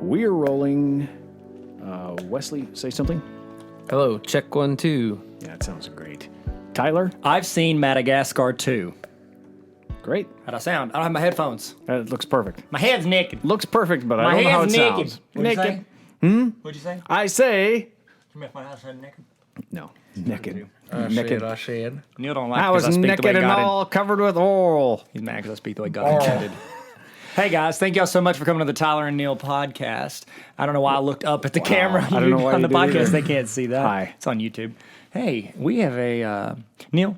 We are rolling. Wesley, say something. Hello, check 1, 2. Yeah, that sounds great. Tyler, I've seen Madagascar 2. great. How'd I sound? I don't have my headphones. That looks perfect. My head's naked. Looks perfect, but My I don't know how it head's naked. sounds. What'd you say? What'd you say? I say You make my house naked? no. Naked. I said. Neil don't like I because was speak the naked way and God all covered with oil. He's mad because I speak the way God intended. Hey guys, thank y'all so much for coming to the Tyler and Neil podcast. I don't know why I looked up at the camera. I don't know why on you the did podcast. either. They can't see that. Hi. It's on YouTube. Hey, we have a Neil.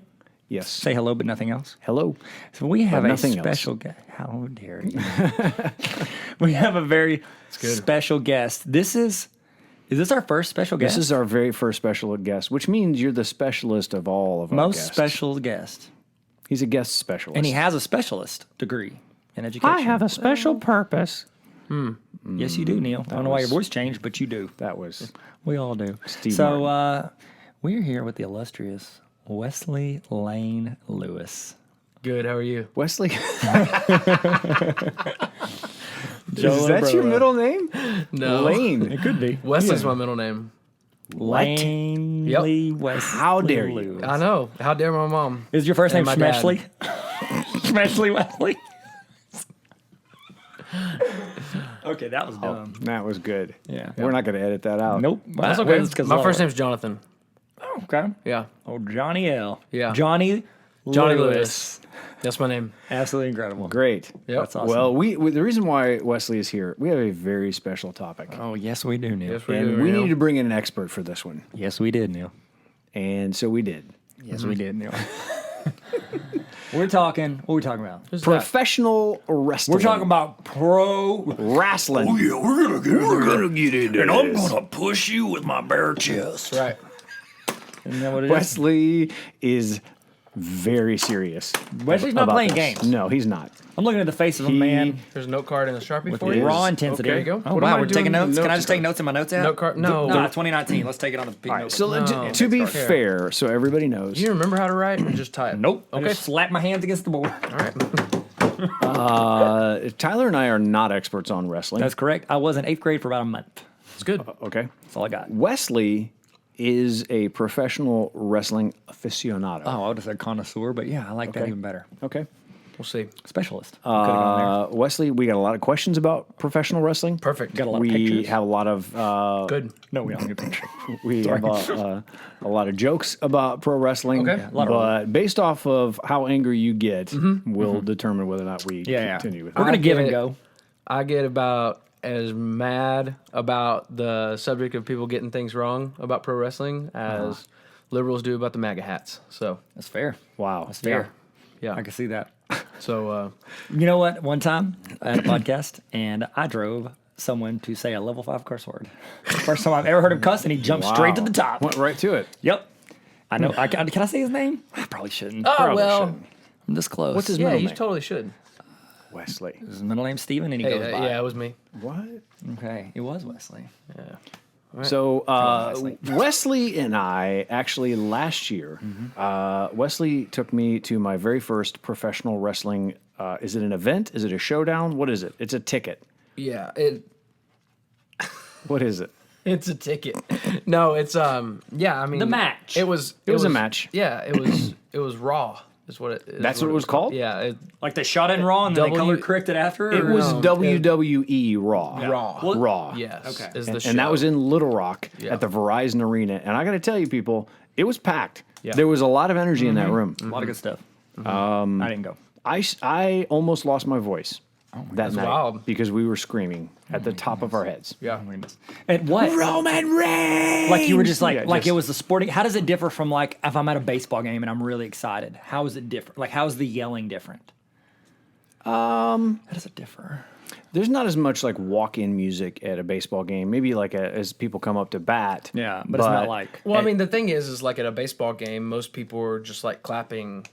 Yes. Say hello, but nothing else. Hello. So we have a nothing else. special guest. How dare you? We have a very special guest. Is this our first special guest? This is our very first special guest, which means you're the specialist of all of our most guests. special guest. He's a guest specialist. And he has a specialist degree in education. a special purpose. Yes, you do, Neil. I don't know why your voice changed, but you do. That was We all do. Steve So we're here with the illustrious Wesley Lane Lewis. Good, how are you? Wesley. Joe Is that your middle name? No. Lane. It could be. Wesley's my middle name. Lanely Wesley. How dare you. Lewis. I know. How dare my mom? Is your first name And my dad. Schmeshley? Schmeshley Wesley? Okay, that was dumb. That was good. Yeah. We're not going to edit that out. Nope. That's Well, okay. it's 'cause My of- first name's Jonathan. Oh, okay. Yeah. Oh, Johnny L. Yeah. Johnny Lewis. That's my name. Absolutely incredible. Great. Yep. That's awesome. Well, the reason why Wesley is here, we have a very special topic. Oh, yes, we do, Neil. Yes, we And do. we Neil. need to bring in an expert for this one. Yes, we did, Neil. And so we did. Yes, we did, Neil. What are we talking about? Who's that? Professional wrestling. We're talking about pro. wrestling. Yeah, we're gonna get into and I'm gonna push you with my bare chest. Right. Isn't that what it is? Wesley is very serious. Wesley's not about playing this. games. No, he's not. I'm looking at the face of a man There's a note card and a Sharpie with for you. raw intensity. Okay, go. Oh, What am wow, I we're taking doing? notes. Can I Notes just take notes in my notes app? Note card. No. No, 2019. Let's take it on the big All right, note. so No. to be Next card. fair, so everybody knows, Do you remember how to write or just type? Nope. I Okay. just slap my hands against the board. All right. Tyler and I are not experts on wrestling. That's correct. I was in 8th grade for about a month. It's good. Okay. That's all I got. Wesley is a professional wrestling aficionado. Oh, I would have said connoisseur, but yeah, I like that Okay. even better. Okay. We'll see. Specialist. Could've gone Wesley, we got a lot of questions about professional wrestling. Perfect. Got a lot of We pictures. have a lot of Good. there. No, we don't get pictures. we have a lot of jokes about pro wrestling. Okay. Yeah, a lot of- but based off of how angry you get, we'll determine whether or not we Yeah. continue with We're it. going to give and get- go. I get about as mad about the subject of people getting things wrong about pro wrestling as liberals do about the MAGA hats. So, That's fair. Wow. That's fair. yeah. I can see that. So, You know what? One time I had a podcast and I drove someone to say a level 5 curse word. First time I've ever heard him cuss, and he jumped straight to the top. Went right to it. Yep. I know. Can I say his name? I probably shouldn't. oh, Probably well, shouldn't. I'm this close. What's his yeah, middle you name? totally should. Wesley. His middle name's Steven, and he Hey, goes by. yeah, it was me. What? Okay, it was Wesley. Yeah. So Wesley. Wesley and I actually last year, Wesley took me to my very first professional wrestling. Is it an event? Is it a showdown? What is it? It's a ticket. Yeah, What is it? it's a ticket. No, it's yeah, I mean The match. It was a match. Yeah, it was Raw. Is what it is. That's what it was called? Yeah, Like they shot in Raw and then they W- color corrected after? It or- was No, WWE Raw. Raw. What? Raw. Yes. Okay. Is the show. And that was in Little Rock Yeah. at the Verizon Arena. And I got to tell you, people, it was packed. Yeah. There was a lot of energy in that room. A lot of good stuff. I didn't go. I almost lost my voice that night wild. because we were screaming at the top of our heads. Yeah. And what? Roman Reigns! Like you were just like Yeah, it was the sporting. How does it differ from like if I'm at a baseball game and I'm really excited? How is it different? Like how's the yelling different? How does it differ? There's not as much like walk-in music at a baseball game. Maybe like as people come up to bat. Yeah, but it's not like. Well, I mean, the thing is like at a baseball game, most people are just like clapping.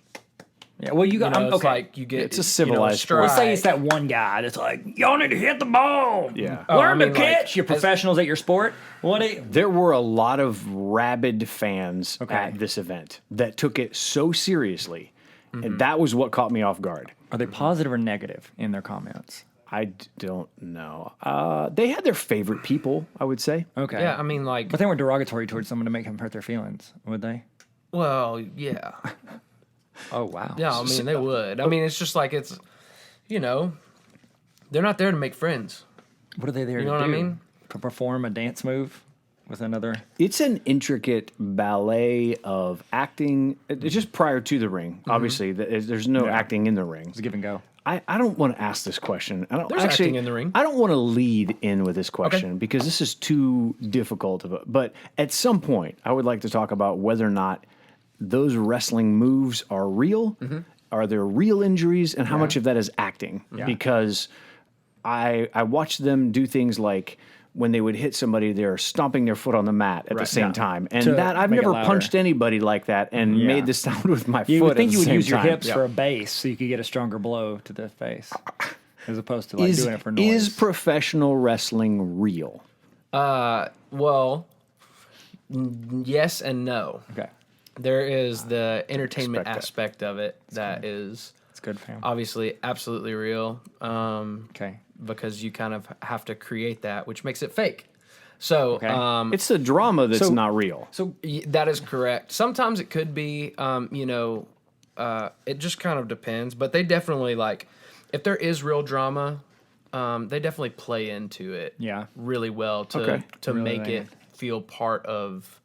Yeah, well, you got. You know, it's okay. like you get. It's a civilized sport. Let's say it's that one guy that's like, y'all need to hit the ball. Yeah. Oh, I Learn mean, to like, catch. You're professionals at your sport. What? There were a lot of rabid fans Okay. at this event that took it so seriously. And that was what caught me off guard. Are they positive or negative in their comments? don't know. They had their favorite people, I would say. Okay. Yeah, I mean, like, But they weren't derogatory towards someone to make them hurt their feelings, would they? well, yeah. Oh, wow. Yeah, I mean, they would. I mean, it's just like it's, you know, they're not there to make friends. What are they there You to know do? what I mean? To perform a dance move with another? It's an intricate ballet of acting. It's just prior to the ring. Obviously, there's no acting in the ring. It's a give and go. I don't want to ask this question. I don't There's actually. acting in the ring. I don't want to lead in with this question because this is too difficult of a. But at some point, I would like to talk about whether or not those wrestling moves are real. Mm-hmm. Are there real injuries, and how much of that is acting? Because I watched them do things like when they would hit somebody, they're stomping their foot on the mat at the same time, and To that I've make it never louder. punched anybody like that and Yeah. made the sound with my You foot. would think at you the would same use your time. hips for a base so you could get a stronger blow to the face, as opposed to like doing it for noise. Is professional wrestling real? Well, yes and no. Okay, There is the entertainment Expect that. aspect of it that is it's good, fam. obviously absolutely real. Okay, Because you kind of have to create that, which makes it fake. So, Okay. It's the drama that's So- not real. so that is correct. Sometimes it could be, it just kind of depends. But they definitely like, if there is real drama, they definitely play into it. Yeah. really well to Okay. Really make like it it. feel part of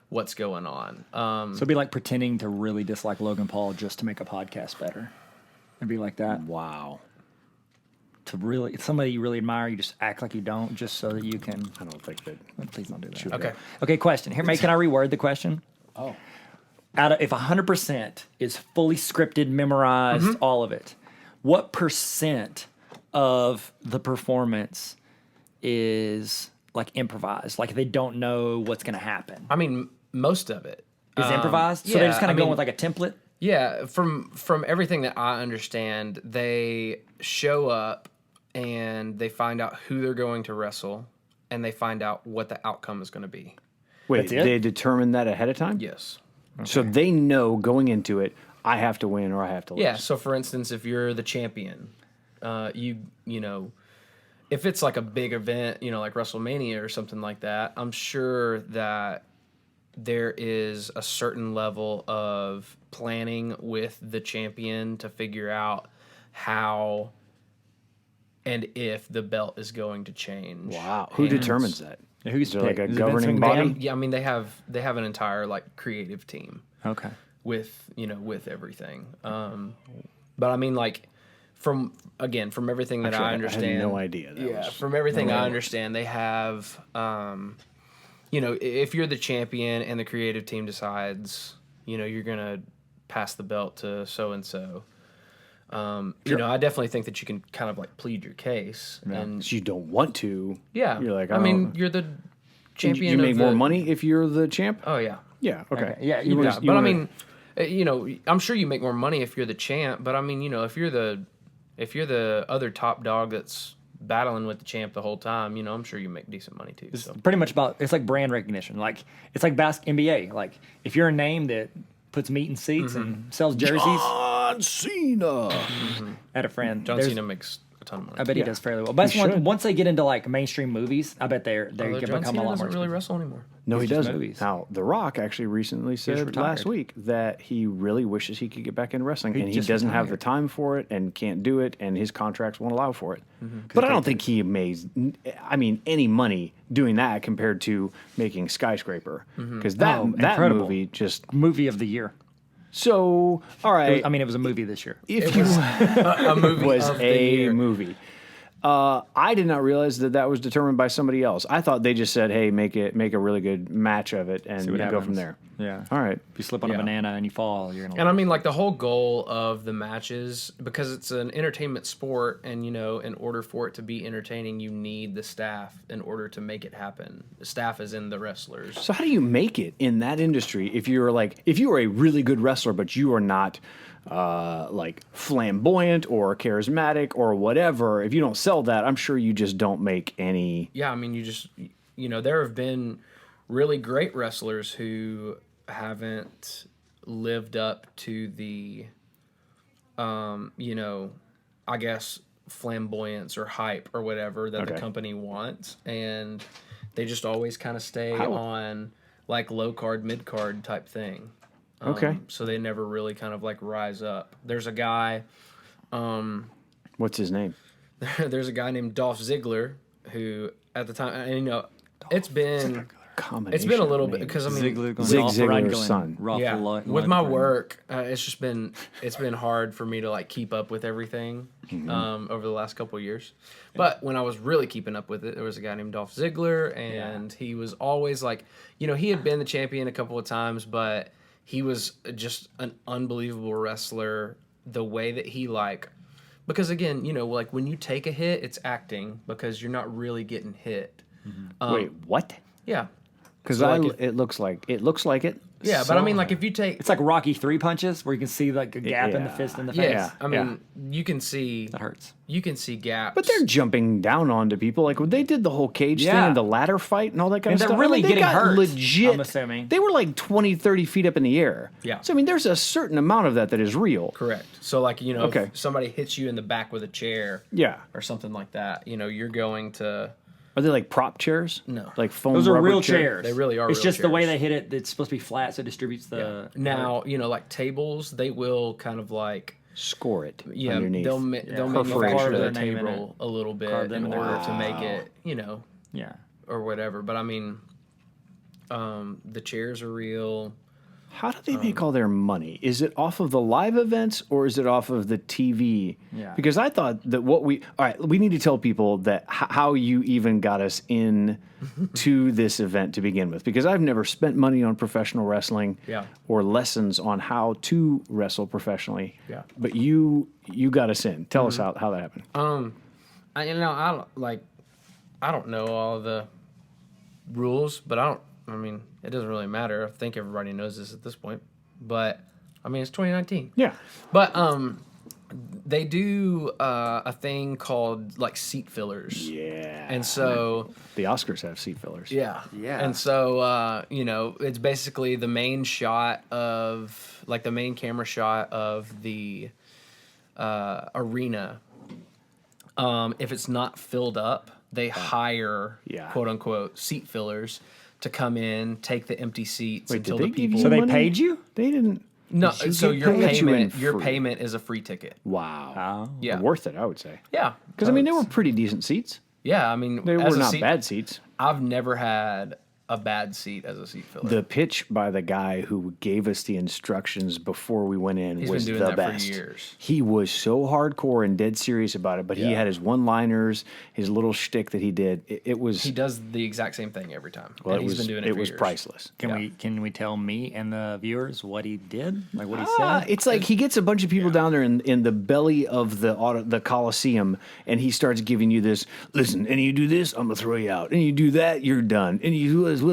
what's going on. so it'd be like pretending to really dislike Logan Paul just to make a podcast better. It'd be like that. Wow. To really, if somebody you really admire, you just act like you don't, just so that you can. I don't think that. Please don't do that. Okay. Okay, question. Here, can I reword the question? Oh. Out of if 100% is fully scripted, memorized, all of it, what percent of the performance is like improvised? Like they don't know what's going to happen. I mean, most of it Is improvised? So they're just yeah, kind I of going mean- with like a template. Yeah, from everything that I understand, they show up and they find out who they're going to wrestle, and they find out what the outcome is going to be. Wait, That's it? they determine that ahead of time? Yes. So they know going into it, I have to win or I have to lose. Yeah. So, for instance, if you're the champion, you know, if it's like a big event, you know, like WrestleMania or something like that, I'm sure that there is a certain level of planning with the champion to figure out how and if the belt is going to change. Wow. Who hands. determines that? Yeah, who's Is there like picked? a Is it Vince governing body? McMahon? Yeah, I mean they have an entire like creative team Okay. with everything. But I mean like from everything that Actually, I understand, I had no idea. That yeah, was, from everything I understand, they have, if you're the champion and the creative team decides, you're gonna pass the belt to so and so. I definitely think that you can kind of like plead your case, and So you don't want to. yeah, You're like, I mean, you're the champion. you make of more the- money if you're the champ? Oh yeah. Yeah, okay. Yeah, You Yeah, wanna- but I wanna- mean, I'm sure you make more money if you're the champ. But I mean, if you're the other top dog that's battling with the champ the whole time, I'm sure you make decent money too. So. Pretty much it's like brand recognition. Like it's like NBA. Like if you're a name that puts meat in seats and sells jerseys, John Cena. I had a friend. John there's- Cena makes a ton of money. I bet he does fairly well. But He that's should. once they get into like mainstream movies, I bet they Although become John a Cena lot more. doesn't really expensive. wrestle anymore. No, he It's just doesn't. movies. Now, The Rock actually recently said retired. last week that he really wishes he could get back in wrestling, and he just doesn't have the retired. time for it and can't do it, and his contracts won't allow for it. But I don't think he made, any money doing that compared to making Skyscraper, because that Oh, that incredible. movie just Movie of the year. so all right. I mean, it was a movie this year. if you A movie was of the a year. movie. I did not realize that was determined by somebody else. I thought they just said, "Hey, make a really good match of it, and See what go happens. from there." Yeah. All right. If you slip on a Yeah. banana and you fall, you're gonna. And I mean, like the whole goal of the matches, because it's an entertainment sport, and in order for it to be entertaining, you need the staff in order to make it happen. The staff is in the wrestlers. So how do you make it in that industry if you are a really good wrestler, but you are not like flamboyant or charismatic or whatever? If you don't sell that, I'm sure you just don't make any. Yeah, I mean, you just there have been really great wrestlers who haven't lived up to the I guess flamboyance or hype or whatever that the company wants, and they just always kind of stay on like low card, mid card type thing. So they never really kind of like rise up. There's a guy. What's his name? There's a guy named Dolph Ziggler who, at the time, and, you know, it's been a little bit because I mean, Zig Ziglar's son. With my work, it's been hard for me to like keep up with everything over the last couple of years. But when I was really keeping up with it, there was a guy named Dolph Ziggler, and he was always like, you know, he had been the champion a couple of times, but he was just an unbelievable wrestler. The way that he like. Because again, you know, like when you take a hit, it's acting because you're not really getting hit. Wait, what? Yeah. Because So, it looks like it. Yeah, but I mean, like if you take, It's like Rocky 3 punches where you can see like a gap in the fist in the face. yeah, I mean, you can see That hurts. You can see gaps. But they're jumping down onto people. Like when they did the whole cage thing and the ladder fight and all that kind And of they're stuff. really they getting got hurt, legit. I'm assuming. They were like 20, 30 feet up in the air. Yeah. So, I mean, there's a certain amount of that is real. Correct. So, like, you know, Okay. if somebody hits you in the back with a chair, Yeah. or something like that, you know, you're going to. Are they like prop chairs? No. Like foam Those are rubber real chair? chairs. They really are It's real just the way chairs. they hit it. It's supposed to be flat, so it distributes the. Now, you know, like tables, they will kind of like. Score it Yeah, underneath. they'll Perforation. manufacture Carve the their name in table a little bit Carve them in in order there. to make it, you know, Yeah. or whatever. But I mean, the chairs are real. How do they make all their money? Is it off of the live events or is it off of the TV? Yeah. Because I thought that all right, we need to tell people that how you even got us in to this event to begin with. Because I've never spent money on professional wrestling or lessons on how to wrestle professionally. Yeah. But you got us in. Tell us how that happened. I don't know all the rules, but I mean, it doesn't really matter. I think everybody knows this at this point. But I mean, it's 2019. Yeah. But they do a thing called like seat fillers. Yeah. And so the Oscars have seat fillers. yeah. Yeah. And so you know, it's basically the main shot of like the main camera shot of the arena. If it's not filled up, they hire quote unquote seat fillers to come in, take the empty seats until did they the give you people. So they money? paid you? They didn't. No, Did you so get your paid? Let you in payment free. is a free ticket. Wow. Oh. Yeah. Worth it, I would say. Yeah, Because, I mean, they were pretty decent seats. yeah. I mean, They as were a not seat- bad seats. I've never had a bad seat as a seat filler. The pitch by the guy who gave us the instructions before we went in He's was been doing the that for best. years. He was so hardcore and dead serious about it, but he had his one-liners, his little shtick that he did. It was He does the exact same thing every time. well, and it he's was been doing it for was years. priceless. Can we tell me and the viewers what he did? Like what he said? It's like he gets a bunch of people down there in the belly of the Coliseum, and he starts giving you this. Listen, and you do this, I'm gonna throw you out, and you do that, you're done, and you do this. It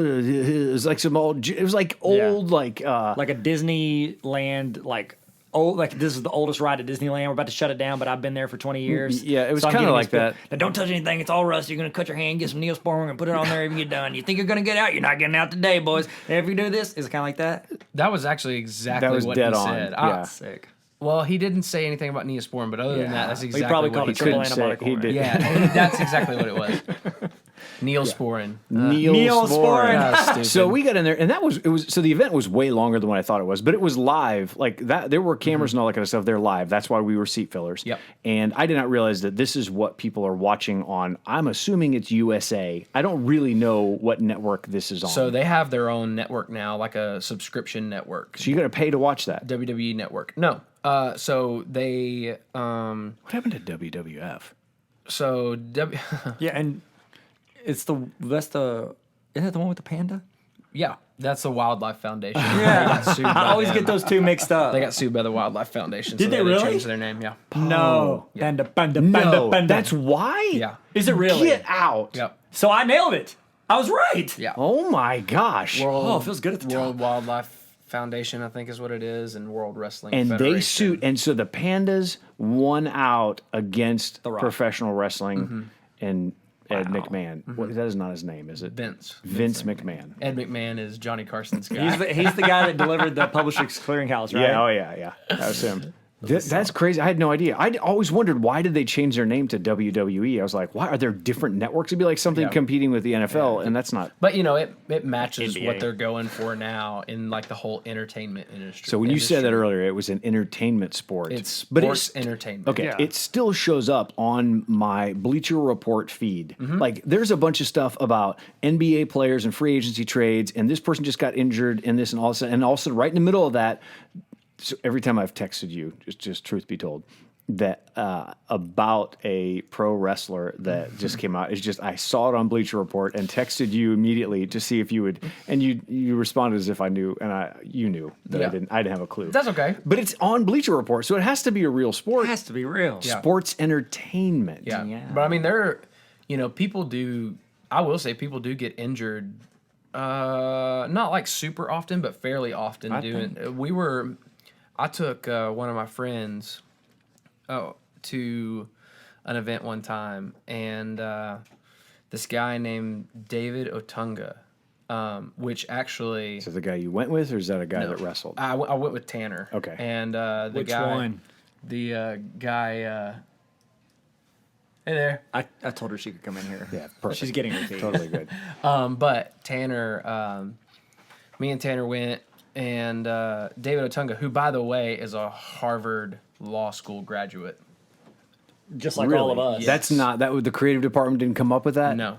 was like some old. It was like old, like a Disneyland, like this is the oldest ride at Disneyland. We're about to shut it down, but I've been there for 20 years. Yeah, it was I'm kinda getting like these people, that. Now don't touch anything. It's all rust. You're gonna cut your hand, get some Neosporin, we're gonna put it on there if you get done. You think you're gonna get out? You're not getting out today, boys. And if you do this, is it kind of like that? That was actually exactly That was what dead he on. said. Yeah. Sick. Well, he didn't say anything about Neosporin, but other than that, that's exactly He probably what called he it triple said. antibiotic. He did. Yeah, that's exactly what it was. Neosporin. Neosporin. Yeah, stupid. So we got in there, and so the event was way longer than what I thought it was, but it was live. Like that, there were cameras and all that kind of stuff. They're live. That's why we were seat fillers. Yep. And I did not realize that this is what people are watching on. I'm assuming it's USA. I don't really know what network this is on. So they have their own network now, like a subscription network. So you got to pay to watch that. WWE Network. No. So they. What happened to WWF? So Yeah, and isn't that the one with the panda? yeah, that's the Wildlife Foundation. Yeah. They got sued by I always them. get those two mixed up. They got sued by the Wildlife Foundation. Did so they had to really? change their name? Yeah. No. Panda, panda, panda, No, panda. that's why. Yeah. Is it really? Get out. Yep. So I nailed it. I was right. Yeah. Oh my gosh. Oh, it feels good at the World top. Wildlife Foundation, I think, is what it is, and World Wrestling And Federation. they sued, and so the Pandas won out against Rock. professional wrestling and Ed Wow. McMahon. What, that is not his name, is it? Vince. Vince McMahon. Ed McMahon is Johnny Carson's guy. He's the guy that delivered the Publishers Clearinghouse, right? Yeah, oh yeah. That was him. That's crazy. I had no idea. I'd always wondered, why did they change their name to WWE? I was like, why are there different networks? It'd be like something competing with the NFL, and that's not. But it matches NBA. what they're going for now in like the whole entertainment industry. So when you said that earlier, it was an entertainment sport. it's sports entertainment. Okay, it still shows up on my Bleacher Report feed. Like, there's a bunch of stuff about NBA players and free agency trades, and this person just got injured in this, and all of a sudden, right in the middle of that. So every time I've texted you, just truth be told, that about a pro wrestler that just came out, it's just I saw it on Bleacher Report and texted you immediately to see if you would, and you responded as if I knew, and you knew that I didn't have a clue. That's okay. But it's on Bleacher Report, so it has to be a real sport. It has to be real. Yeah. Sports entertainment. Yeah. But I mean, people do. I will say people do get injured. Not like super often, but fairly often. I took one of my friends to an event one time, and this guy named David Otunga, which actually... Is that the guy you went with, or is that a guy that wrestled? I went with Tanner. Okay. And the Which guy... one? The guy... hey there. I told her she could come in here. Yeah, perfect. She's getting her tea. Totally good. But Tanner... me and Tanner went, and David Otunga, who, by the way, is a Harvard Law School graduate. Just like all of us. Yeah. That's not that. The creative department didn't come up with that. No.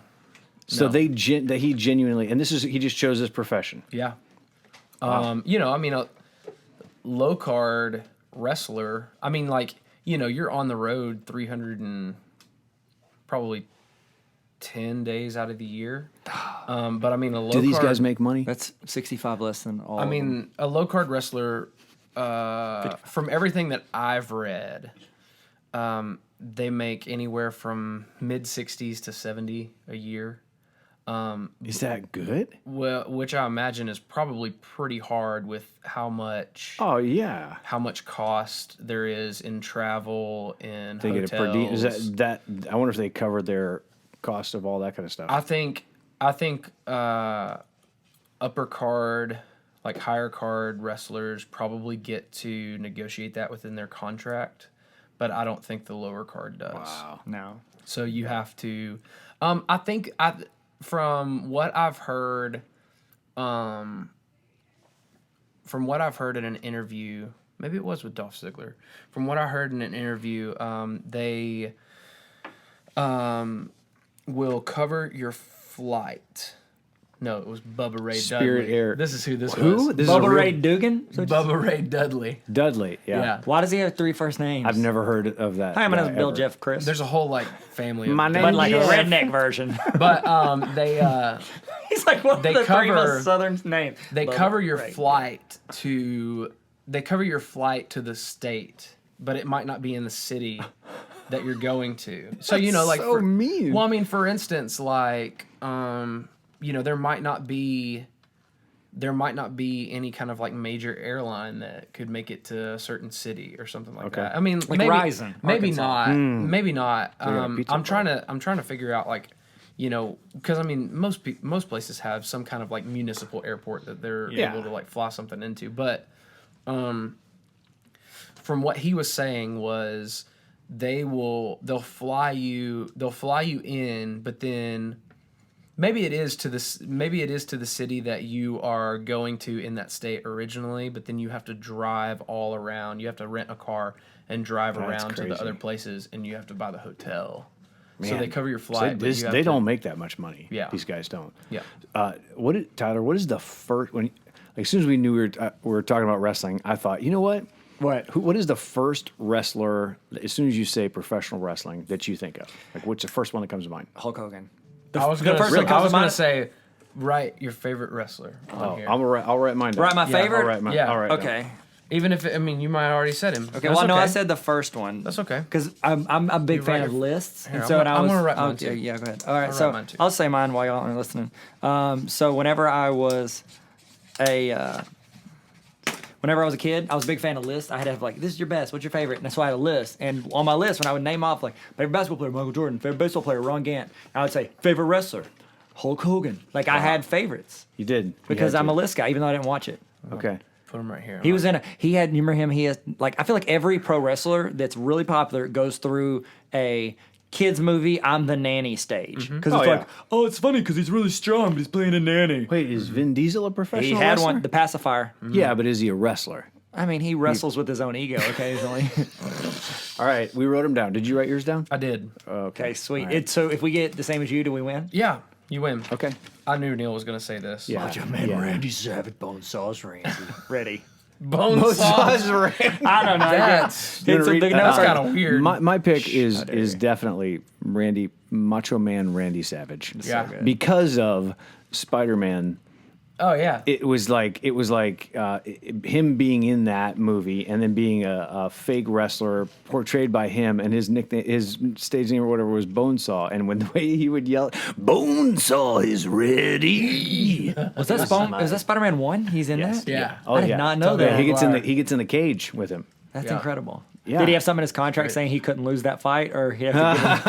So No. that he genuinely, and he just chose this profession. Yeah. A low card wrestler. I mean, like, you're on the road 300 and probably 10 days out of the year. But I mean, a low Do these card, guys make money? That's 65 less than all. I mean, a low card wrestler, from everything that I've read, they make anywhere from mid 60s to 70 a year. Is that good? Well, which I imagine is probably pretty hard with how much Oh yeah. cost there is in travel and They hotels. get a per diem. Is that? I wonder if they covered their cost of all that kind of stuff. I think upper card, like higher card wrestlers probably get to negotiate that within their contract, but I don't think the lower card does. Wow. no. So you have to. From what I've heard, in an interview, maybe it was with Dolph Ziggler. From what I heard in an interview, they will cover your flight. No, it was Bubba Ray Spirit Dudley. Air. This is who this Who? was. This is a Bubba real- Ray Dugan? Bubba Ray Dudley. Dudley. Yeah. Yeah. Why does he have 3 first names? I've never heard of that. Hi, my guy name's Bill ever. Jeff Chris. There's a whole like family. My of name- but like Yeah. a redneck version. But they He's like one They of the 3 cover- most southern names. They Bubba cover your Ray. flight to the state, but it might not be in the city that you're going to. So like so mean. Well, I mean, for instance, like there might not be any kind of like major airline that could make it to a certain city or something like Okay. that. I mean, Like maybe, Ryzen, maybe Arkansas. not, maybe not. got a pizza I'm trying to figure out like. Because I mean, most places have some kind of like municipal airport that they're Yeah. able to like fly something into. But from what he was saying was they'll fly you in, but then maybe it is to the city that you are going to in that state originally, but then you have to drive all around. You have to rent a car and drive That's around to the crazy. other places, and you have to buy the hotel. So Man. they cover your So flight. but you have they to- don't make that much money. Yeah. These guys don't. Yeah. Tyler? What is the first like, as soon as we knew we were talking about wrestling, I thought, you know what? What is the first wrestler? As soon as you say professional wrestling, that you think of? Like, what's the first one that comes to mind? Hulk Hogan. I was the gonna first say, one comes to mind- say, write your favorite wrestler on here. I'll write mine down. Write my favorite? I'll write mine. Yeah. I'll write it down. Okay. Even if you might have already said him. Okay. That's Well, no, okay. I said the first one. That's okay. Because I'm a big You fan write of your- lists, Here, and so I'm when I gonna- was I'm gonna write mine yeah, too. yeah, go ahead. All right, I'll so write mine too. I'll say mine while y'all are listening. So whenever I was a was a kid, I was a big fan of lists. I had to have like, this is your best. What's your favorite? And that's why I had a list. And on my list, when I would name off like favorite basketball player, Michael Jordan, favorite baseball player, Ron Gant, I would say favorite wrestler, Hulk Hogan. Like I had favorites You did. You because had I'm to. a list guy, even though I didn't watch it. Okay. Put him right here. He was in you remember him? He has, like, I feel like every pro wrestler that's really popular goes through a kids movie, I'm the nanny stage. Because it's like, oh, it's funny because he's really strong, but he's playing a nanny. Wait, is Vin Diesel a professional He had wrestler? one, the pacifier. Yeah, but is he a wrestler? I mean, he wrestles with his own ego occasionally. All right, we wrote him down. Did you write yours down? I did. Okay, sweet. So if we get the same as you, do we win? Yeah, you win. Okay. I knew Neil was going to say this. Yeah. Macho Man Yeah. Randy Savage, Bone Sauce Randy. Ready. Bone sauce. I don't know. That's It's read- the that's notes are- kind of weird. My pick is definitely Macho Man Randy Savage. Yeah. so good. Because of Spider-Man. Oh yeah. It was like him being in that movie and then being a fake wrestler portrayed by him, and his nickname, his stage name or whatever was Bonesaw, and when the way he would yell, "Bonesaw is ready." Was that Spider-Man 1? He's in that? Yeah. Oh, I did yeah. not know Yeah, that. he gets in the cage with him. That's Yeah. incredible. Yeah. Did he have something in his contract saying he couldn't lose that fight, or he had to That's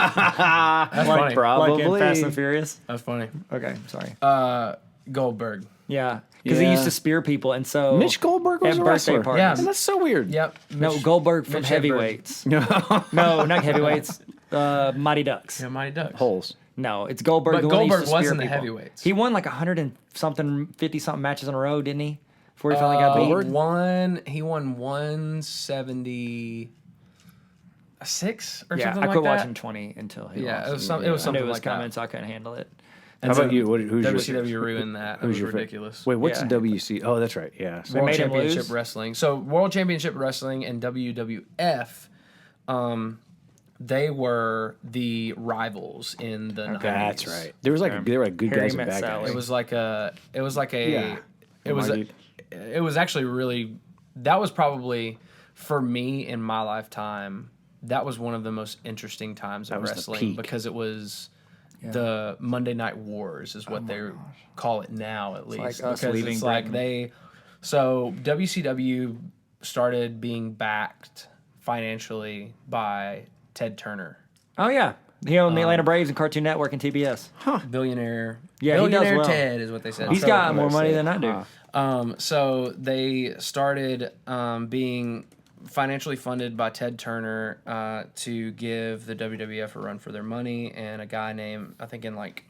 funny. like in Fast and Furious? That's funny. Okay, sorry. Goldberg. Yeah, because he Yeah. used to spear people, and so Mitch Goldberg was at a birthday wrestler. parties. Yeah. And that's so weird. Yep. No, Mitch- Goldberg from Mitch Hedberg. heavyweights. No, not heavyweights. Mighty Ducks. Yeah, Mighty Ducks. Holes. No, it's Goldberg. But the one that Goldberg used to was spear in the people. heavyweights. He won like 50-something matches in a row, didn't he? Before he finally got beat. He won 176 or Yeah, something I like quit that. watching 20 until he Yeah, lost. it was I knew something it was like coming, that. so I couldn't handle it. How about you? Who's your WCW ruined that. That was your fa- ridiculous. Wait, what's Yeah. the WC? Oh, that's right. Yeah. They World made him Championship lose? Wrestling. So World Championship Wrestling and WWF, they were the rivals in the 90s. That's right. There was like there were like good Harry guys and met bad Sally. guys. It was like a. Yeah. It was actually really. That was probably for me in my lifetime. That was one of the most interesting times of was the wrestling peak. because it was the Monday Night Wars is what they call it now, at least. like us because leaving it's like Britain. So WCW started being backed financially by Ted Turner. Oh yeah, he owned the Atlanta Braves and Cartoon Network and TBS. Billionaire. Yeah, he does Billionaire well. Ted is what they said. He's So- got more money than I do. So they started being financially funded by Ted Turner to give the WWF a run for their money, and a guy named, I think in like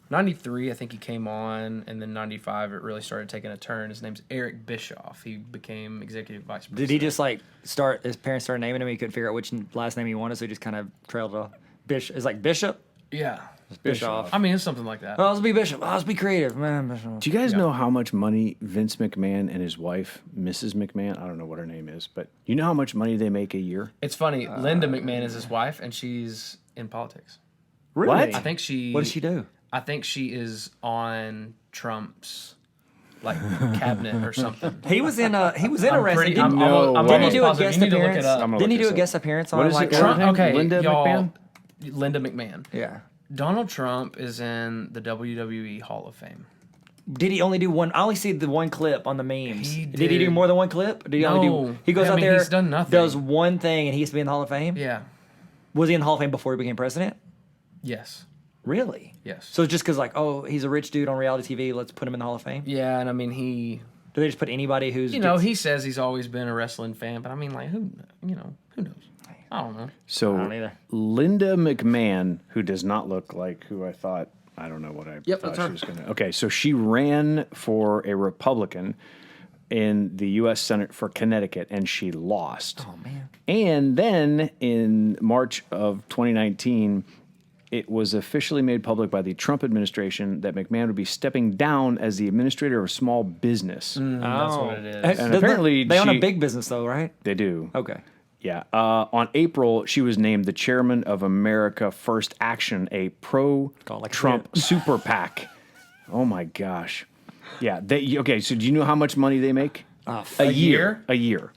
93, I think he came on, and then 95 it really started taking a turn. His name's Eric Bischoff. He became executive vice president. Did he just like start? His parents started naming him. He couldn't figure out which last name he wanted, so he just kind of trailed off. It's like Bishop. Yeah. Bischoff. I mean, it's something like that. Oh, let's be Bishop. Oh, let's be creative, man. Bishop. Do you guys know how much money Vince McMahon and his wife, Mrs. McMahon, I don't know what her name is, but you know how much money they make a year? It's funny. Linda McMahon is his wife, and she's in politics. Really? What? I think she. What does she do? I think she is on Trump's like cabinet or something. He was in a wrestling. I'm No almost way. Didn't he do a positive. guest You need to look appearance? it up. I'm gonna Didn't he look do a this guest appearance on What is like it? a- Trump? Okay, Linda y'all, McMahon? Linda McMahon. Yeah. Donald Trump is in the WWE Hall of Fame. Did he only do one? I only see the one clip on the memes. He Did he did. do more than one clip? Or did he only No. do? He goes I out mean, there, he's done nothing. does one thing, and he used to be in the Hall of Fame. Yeah. Was he in the Hall of Fame before he became president? Yes. Really? Yes. So it's just because like, oh, he's a rich dude on reality TV, let's put him in the Hall of Fame. Yeah, and I mean he. Do they just put anybody who's He says he's always been a wrestling fan, but I mean, like, who knows? I don't know. So I don't either. Linda McMahon, who does not look like who I thought, I don't know what I Yep, thought that's she her. was going to. Okay, so she ran for a Republican in the U.S. Senate for Connecticut, and she lost. Oh man. And then in March of 2019, it was officially made public by the Trump administration that McMahon would be stepping down as the administrator of small business. That's what it is. And And apparently they own she- a big business though, right? They do. Okay. Yeah. On April, she was named the chairman of America First Action, a pro-Trump super PAC. Oh my gosh. Yeah. Okay. So do you know how much money they make? A year? A year.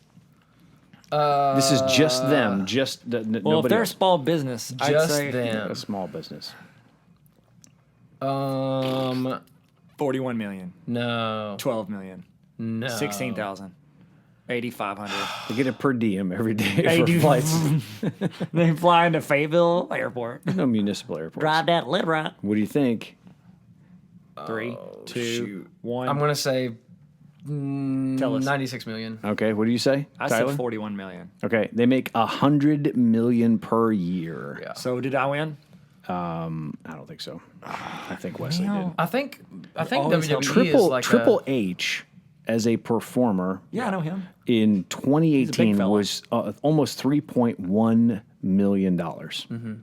This is just them. Just Well, if nobody they're a else. small business, I'd Just say them. A small business. 41 million, No. 12 million, No. 16,000, 8,500. They get a per diem every day for flights. They fly into Fayetteville Airport. No municipal airports. Drive that lit right. What do you think? 3, 2, shoot. 1. I'm gonna say Tell us. 96 million. Okay, what do you say, I Tyler? said 41 million. Okay, they make $100 million per year. Yeah. So did I win? I don't think so. I think Wesley did. I think always help WWE is like Triple H as a performer Yeah, I know him. in 2018 fella. was almost $3.1 million. Mm-hmm.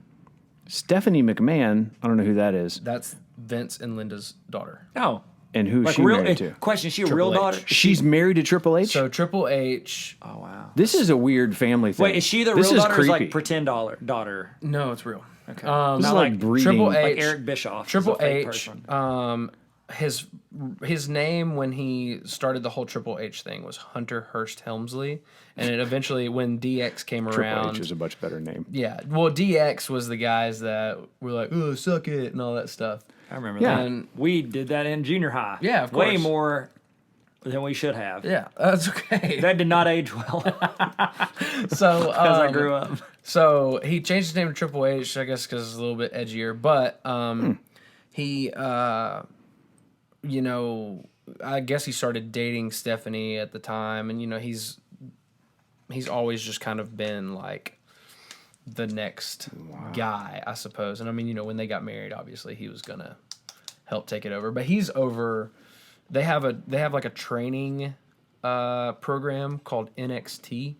Stephanie McMahon, I don't know who that is, that's Vince and Linda's daughter. Oh. and who's Like she real married to? question, is she a Triple real H. daughter? She's married to Triple H. So Triple H. Oh wow. This is a weird family thing. Wait, is she the This real is daughter or is creepy. like pretend daughter? No, it's real. Okay. This is Not like like breeding. Triple H. Like Eric Bischoff. is Triple a fake H. person. His name when he started the whole Triple H thing was Hunter Hearst Helmsley, and it eventually when DX came Triple around. H is a much better name. Yeah, well, DX was the guys that were like, "Oh, suck it" and all that stuff. I remember Yeah. that. And We did that in junior high. Yeah, of Way course. more than we should have. yeah, that's okay. That did not age well So as I grew up. So he changed his name to Triple H, I guess, because it's a little bit edgier. But he, you know, I guess he started dating Stephanie at the time, and you know, he's always just kind of been like the next guy, I suppose. And I mean, you know, when they got married, obviously he was gonna help take it over. But he's over. They have like a training program called NXT.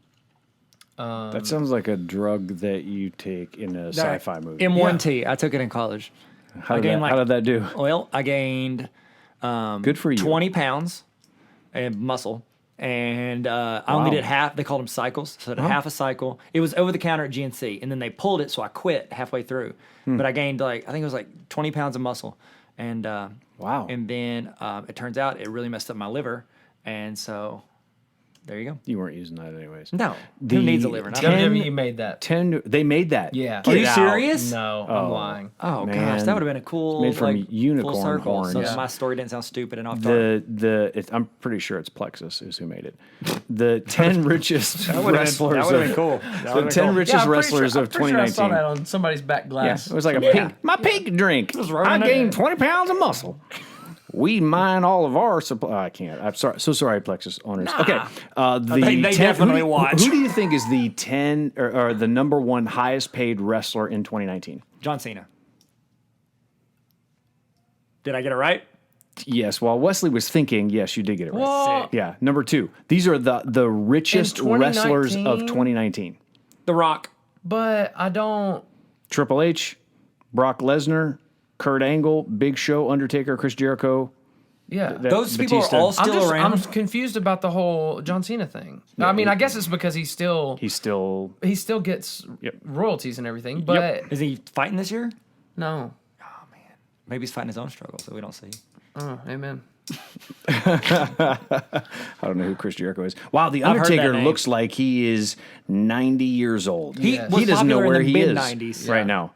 That sounds like a drug that you take in a sci-fi movie. M1T. I took it in collge. How did, gained how did that do? Well, I gained Good for you. 20 pounds and muscle. And I only did half. They called them cycles. So I did half a cycle. It was over the counter at GNC. And then they pulled it, so I quit halfway through. But I gained I think it was like 20 pounds of muscle. And Wow. And then it turns out it really messed up my liver. And so there you go. You weren't using that anyways. No. The Who needs a liver? Not 10 WWE made that. They made that. Yeah. Are you Get out. serious? No, I'm lying. Oh Man. gosh, that would have been a cool Made from unicorn full circle. horns. So Yeah. that my story didn't sound stupid and off target. I'm pretty sure it's Plexus is who made it. The 10 richest That would have wrestlers. been cool. The 10 richest wrestlers of I'm pretty sure I saw 2019. that on somebody's back Yeah, glass. it was like a pink, my pink drink. I gained 20 pounds of muscle. We mine all of our supply. I can't. I'm sorry. So sorry, Plexus owners. Okay. They definitely watch. Who do you think is the 10 or the number one highest paid wrestler in 2019? John Cena. Did I get it right? Yes. While Wesley was thinking, yes, you did get it right. Well, Yeah. Number 2. These are the richest In wrestlers of 2019? 2019. The Rock. but I don't. Triple H, Brock Lesnar, Kurt Angle, Big Show, Undertaker, Chris Jericho. Yeah. Those people Batista. are all I'm still around. I'm confused about the whole John Cena thing. I mean, I guess it's because he still gets Yep. royalties and everything, but Is he fighting this year? no. Maybe he's fighting his own struggles that we don't see. Oh, amen. I don't know who Chris Jericho is. Wow, The I've heard that Undertaker name. looks like he is 90 years old. He He was doesn't know popular in where the he is mid-90s. right Yeah. now.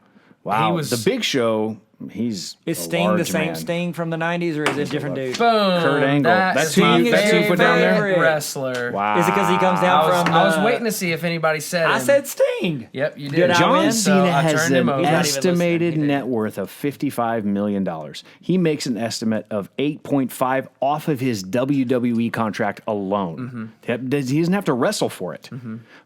Wow, He was- the Big Show. He's Is a Sting the large same man. Sting from the 90s or is it a different dude? Boom. Kurt Angle. That's is who my you- that's who you put down there? favorite wrestler. Wow, Is it because he comes down from I was the- waiting to see if anybody said I him. said Sting. Yep, you did. Did I John win? So Cena I has turned him an over. even estimated listening. He net worth of $55 million. He makes an estimate of 8.5 off of his WWE contract alone. Mm-hmm. He doesn't have to wrestle for it.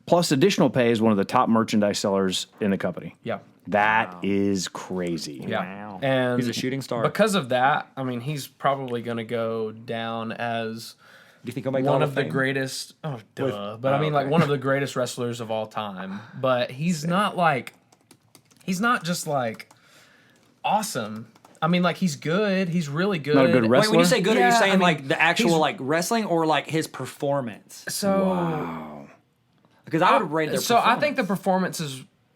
Plus, additional pay is one of the top merchandise sellers in the company. Yeah. That is crazy. Yeah. Wow. And He's a shooting star. Because of that, I mean, he's probably going to go down as Do you think he'll make one Hall of the Fame? greatest. Oh, duh. But I mean, okay. like one of the greatest wrestlers of all time. But he's not just like awesome. I mean, like he's good. He's really good. Not a good Wait, wrestler. when you say good, are you Yeah, saying I mean, like the actual he's- like wrestling or like his performance? So, Because I would rate their so performance.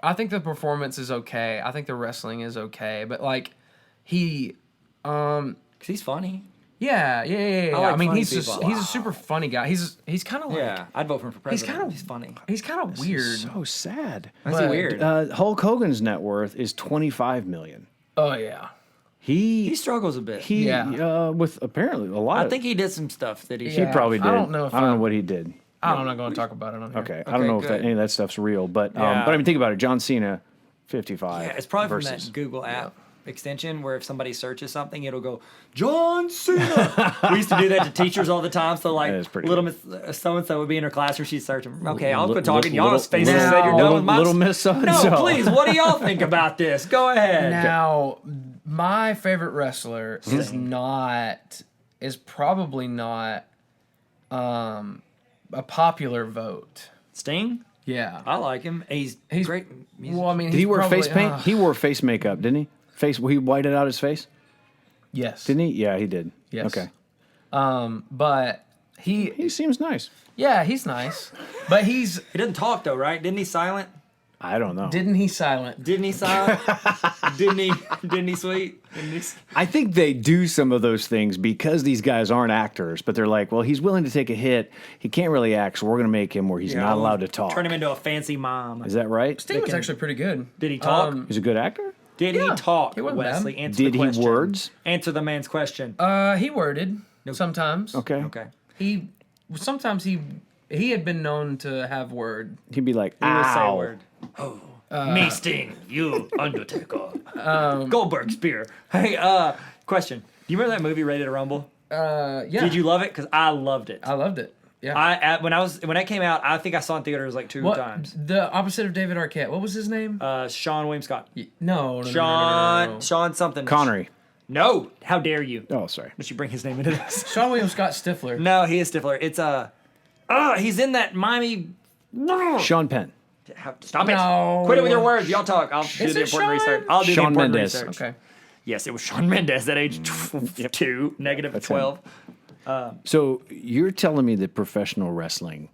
I think the performance is okay. I think the wrestling is okay. But like he, because he's funny. yeah. like I mean, funny he's just people. he's a super funny guy. He's kind of like Yeah, I'd vote for him for president. kinda- He's funny. he's kind of weird. So sad. Is he but- weird? Hulk Hogan's net worth is $25 million. Oh yeah. He struggles a bit. Yeah. With apparently a lot. I of, think he did some stuff that he he should. Yeah. probably did. I don't know if I don't know I'm- what he did. I'm not going to talk about it on here. Okay, I don't know if good. any of that stuff's real, but Yeah. I mean, think about it. John Cena, 55. Yeah, it's probably versus, from that Google app. extension where if somebody searches something, it'll go John Cena. We used to do that to teachers all the time. So like That is pretty little Miss so and so would be in her classroom, she'd search them. Okay, I'll Li- quit talking. li- Y'all's little- faces said you're done with my little Miss so-and-so. No, please. What do y'all think about this? Go ahead. Now, my favorite wrestler is probably not a popular vote. Sting. Yeah. I like him. He's great. Well, I mean, Did he wear face paint? ugh. He wore face makeup, didn't he? He whited out his face, Yes. didn't he? Yeah, he did. Yes. Okay. But He seems nice. yeah, he's nice. But He doesn't talk though, right? Didn't he silent? I don't know. didn't he silent? Didn't he silent? Didn't he? Didn't he sweet? Didn't he? I think they do some of those things because these guys aren't actors, but they're like, well, he's willing to take a hit. He can't really act, so we're going to make him where he's not allowed to talk. Turn him into a fancy mom. Is that right? Sting was actually pretty good. Did he talk? He's a good actor? Did yeah, he talk? he wasn't Wesley, bad. answer Did the he question. words? Answer the man's question. He worded sometimes. Okay. Okay. Sometimes he had been known to have word. He'd be like, He would say a ow. word. Me Sting, you Undertaker. Goldberg spear. Hey, question. Do you remember that movie Ready to Rumble? Yeah. Did you love it? Because I loved it. I loved it. Yeah. When that came out, I think I saw it in theaters like two What times. the opposite of David Arquette? What was his name? Sean William Scott. No. Sean something. Connery. No, how dare you? Oh, sorry. Did you bring his name into this? Sean William Scott Stifler. No, he is Stifler. It's he's in that Miami. Sean Penn. Stop it! No. Quit it with your words. Y'all talk. I'll do Is the it important Sean? research. I'll do the Shawn important Mendes. research. Okay. Yes, it was Shawn Mendes at age 2, negative 12. So you're telling me that professional wrestling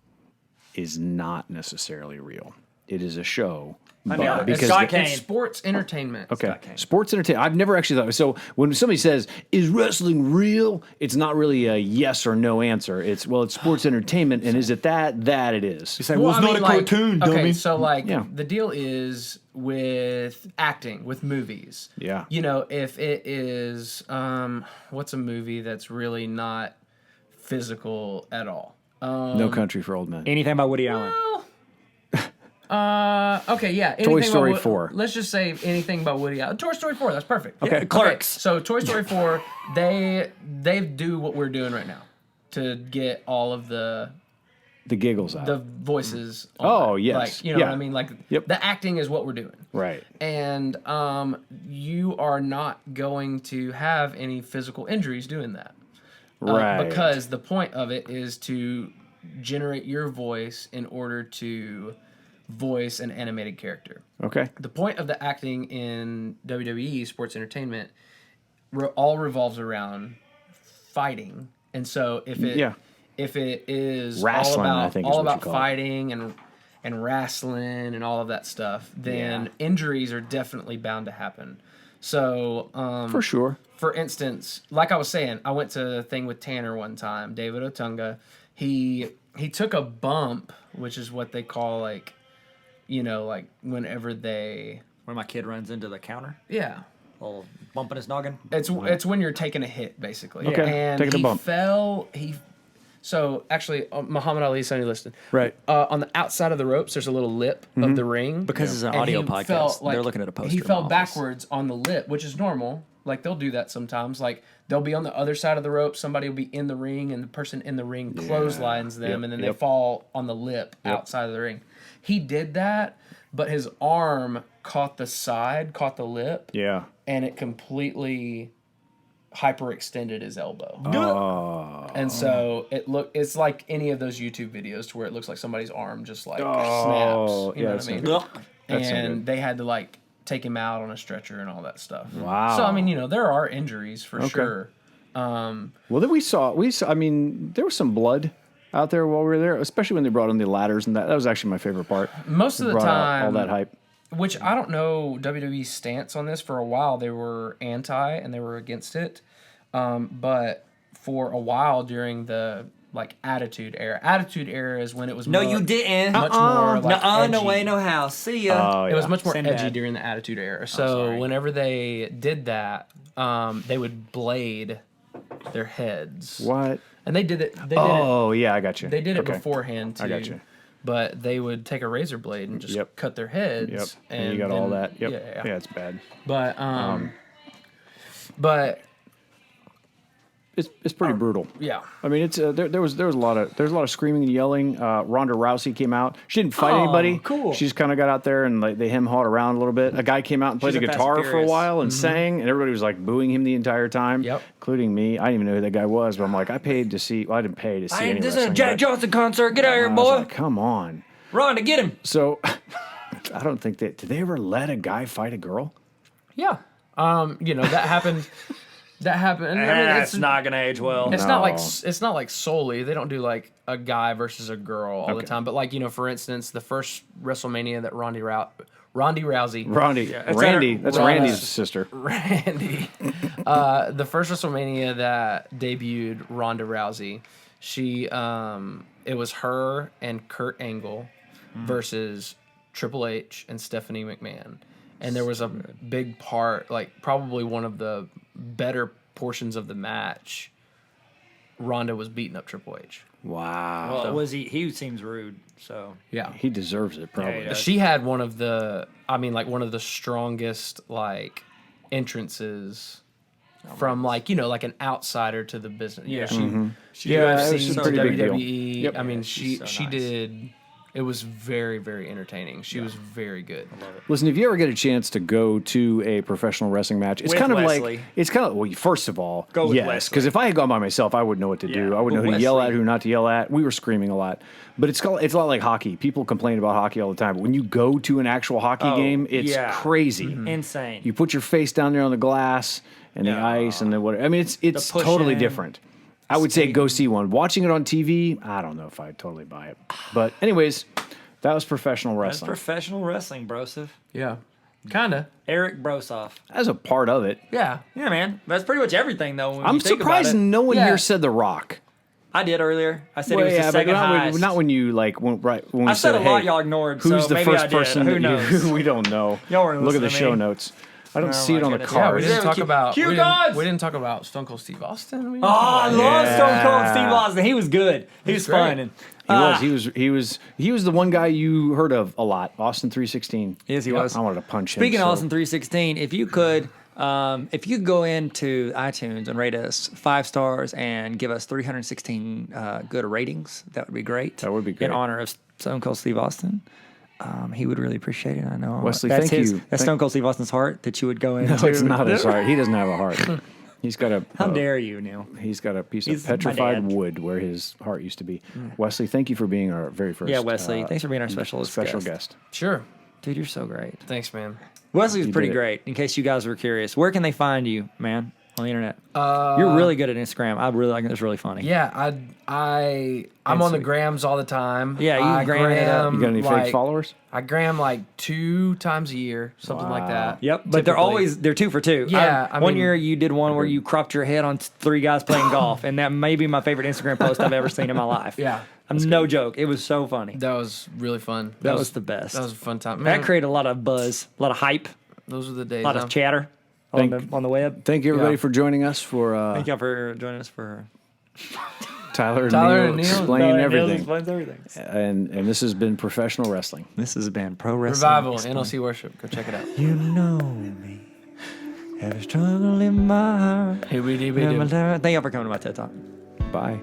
is not necessarily real. It is a show. know. Because Scott the- Kane. It's sports entertainment. Okay. Scott Kane. Sports entertainment. I've never actually thought. So when somebody says, "Is wrestling real?" It's not really a yes or no answer. It's it's sports entertainment, and is it that? That it is. say, Well, I mean, not a cartoon, Okay, dummy. so like Yeah. the deal is with acting, with movies. Yeah. You know, if it is what's a movie that's really not physical at all? No Country for Old Men. Anything by Woody Allen. Okay, yeah. Toy anything Story about 4. Let's just say anything about Woody Allen. Toy Story 4, that's perfect. Okay, Clerks. So Toy Story 4, they do what we're doing right now to get all of the giggles out. voices. On Oh, that. yes. Like, you know Yeah. what I mean? Like Yep. the acting is what we're doing. Right. And you are not going to have any physical injuries doing that. Right. Because the point of it is to generate your voice in order to voice an animated character. Okay. The point of the acting in WWE sports entertainment all revolves around fighting, and so if it is Wrestling, all about I think is what you call it. fighting and wrestling and all of that stuff, then Yeah. injuries are definitely bound to happen. So For sure. for instance, like I was saying, I went to a thing with Tanner one time, David Otunga. He took a bump, which is what they call like whenever they When my kid runs into the counter, yeah. little bump in his noggin. It's when you're taking a hit basically. Okay, And taking a he bump. fell. So actually, Muhammad Ali, Sonny Liston. Right. On the outside of the ropes, there's a little lip of the ring. Because it's an And audio he podcast, felt they're looking at a poster. He in fell my office. backwards on the lip, which is normal. Like they'll do that sometimes. Like they'll be on the other side of the rope, somebody will be in the ring, and the person in the ring clotheslines them, Yep, and then yep. they fall on the lip outside of the ring. He did that, but his arm caught the lip, Yeah. and it completely hyperextended his elbow. Oh. And so it's like any of those YouTube videos to where it looks like somebody's arm just like Oh, snaps. You yeah, know that's what I mean? not That's not And good. they had to like take him out on a stretcher and all that stuff. Wow. So I mean, there are injuries for sure. Well, then we saw. I mean, there was some blood out there while we were there, especially when they brought in the ladders, and that was actually my favorite part. Most of the Brought out time, all that hype. which I don't know WWE's stance on this. For a while, they were anti and they were against it. But for a while during the Attitude Era is when it was No, more, you didn't. much more like no edgy. way, no how. See ya. Oh, It was yeah. much more Sinbad. edgy during the Attitude Era. So sorry. whenever they did that, they would blade their heads. What? And they did it. They did it. Oh, yeah, I got you. They did it Okay. beforehand too. I got you. But they would take a razor blade and just Yep. cut their heads. Yep. And you got all then- that. Yep. Yeah. Yeah, it's bad. But But It's pretty brutal. yeah. I mean, it's there was a lot of screaming and yelling. Ronda Rousey came out. She didn't fight anybody. Cool. She just kind of got out there and like they hem-hawed around a little bit. A guy came out and played She's the a Fast guitar and for a Furious. while and sang, and everybody was like booing him the entire time, Yep. including me. I didn't even know who that guy was, but I'm like, I paid to see. Well, I didn't pay to see any This is a wrestling, Jack but Johnson concert. Get out of here, I was boy. like, come on. Ronda, get him. So I don't think did they ever let a guy fight a girl? Yeah. That happened. That happened. I mean, It's not gonna age well. It's No. not like solely. They don't do like a guy versus a girl all the Okay. time. But like for instance, the first WrestleMania that Randy Rousey, Randy, that's Ronda. Randy's sister. Randy, the first WrestleMania that debuted Ronda Rousey, she it was her and Kurt Angle versus Triple H and Stephanie McMahon. And there was a big part, like probably one of the better portions of the match. Ronda was beating up Triple H. Wow. Well, was he? He seems rude. So Yeah. He deserves it, probably. Yeah, he does. She had one of the strongest entrances from like an outsider to the business. Yeah. She Yeah, it UFC was a to pretty big deal. WWE. Yep. I mean, she's so she nice. did. It was very, very entertaining. She was very good. Listen, if you ever get a chance to go to a professional wrestling match, it's With kind of Wesley. like well. First of all, Go with yes, Wesley. because if I had gone by myself, I wouldn't know what to do. Yeah, I wouldn't know but who to yell Wesley- at, who not to yell at. We were screaming a lot, but it's a lot like hockey. People complain about hockey all the time, but when you go to an actual hockey game, it's yeah. crazy. insane. You put your face down there on the glass and the Yeah. ice and the whatever. I mean, it's push totally in, different. I would say go see one. Watching it on TV, I don't know if I'd totally buy it. But anyways, that was professional That's wrestling. professional wrestling, Broseph. Yeah. Kinda. Eric Brosoff. As a part of it. Yeah. Yeah, man. That's pretty much everything, though. When I'm you think surprised about it. no one Yeah. here said The Rock. I did earlier. I said Well, he was the but second not highest. when, not when you like when when we I said a lot hey, y'all ignored, Who's so the maybe first I did. person Who that knows? we don't know. Y'all weren't Look at the listening to show me. notes. I don't Oh, see my it on the goodness. Yeah, card. we didn't talk about Cue we gods! didn't talk about Stone Cold Steve Austin. We didn't Oh, talk I about love Yeah. Stone Cold Steve Austin. He was good. He was great. fun. And, He was the one guy you heard of a lot. Austin 316. Yes, he was. I wanted to punch him. Speaking of so- Austin 316, if you could go into iTunes and rate us 5 stars and give us 316 good ratings, that would be great. That would be great. In honor of Stone Cold Steve Austin. He would really appreciate it. I know. Wesley, that's thank his, you. That's Stone Cold Steve Austin's heart that you would go into. No, it's not his heart. He doesn't have a heart. He's got a. How dare you, Neil? He's got a piece He's of my petrified dad. wood where his heart used to be. Wesley, thank you for being our very first. Yeah, Wesley. Thanks for being our special special guest. guest. Sure. Dude, you're so great. Thanks, man. Wesley's You pretty did it. great, in case you guys were curious. Where can they find you, man, on the internet? You're really good at Instagram. I really like it. It's really funny. Yeah, I'm on the grams all the time. Yeah, you I gram it up. You got any like, fake followers? I gram like 2 times a year, something like that. Yep, but they're typically. they're 2 for 2. Yeah, One year you did one where you cropped your head on 3 guys playing golf, and that may be my favorite Instagram post I've ever seen in my life. Yeah, No joke. It was so funny. that was really fun. That was the best. That was a fun time. That Man, created a lot of buzz, a lot of hype, those were the days. a lot huh? of chatter on the web. Thank you, everybody, Yeah. for joining us for Thank y'all for joining us for Tyler and Tyler Neil and Neil. explaining Neil everything. explains everything. And this has been professional wrestling. This has been Pro Wrestling Revival, Explained. NLC Worship. Go check it out. You know me. Have a struggle in my heart. Hey, we do. Thank y'all for coming to my TED Talk. Bye.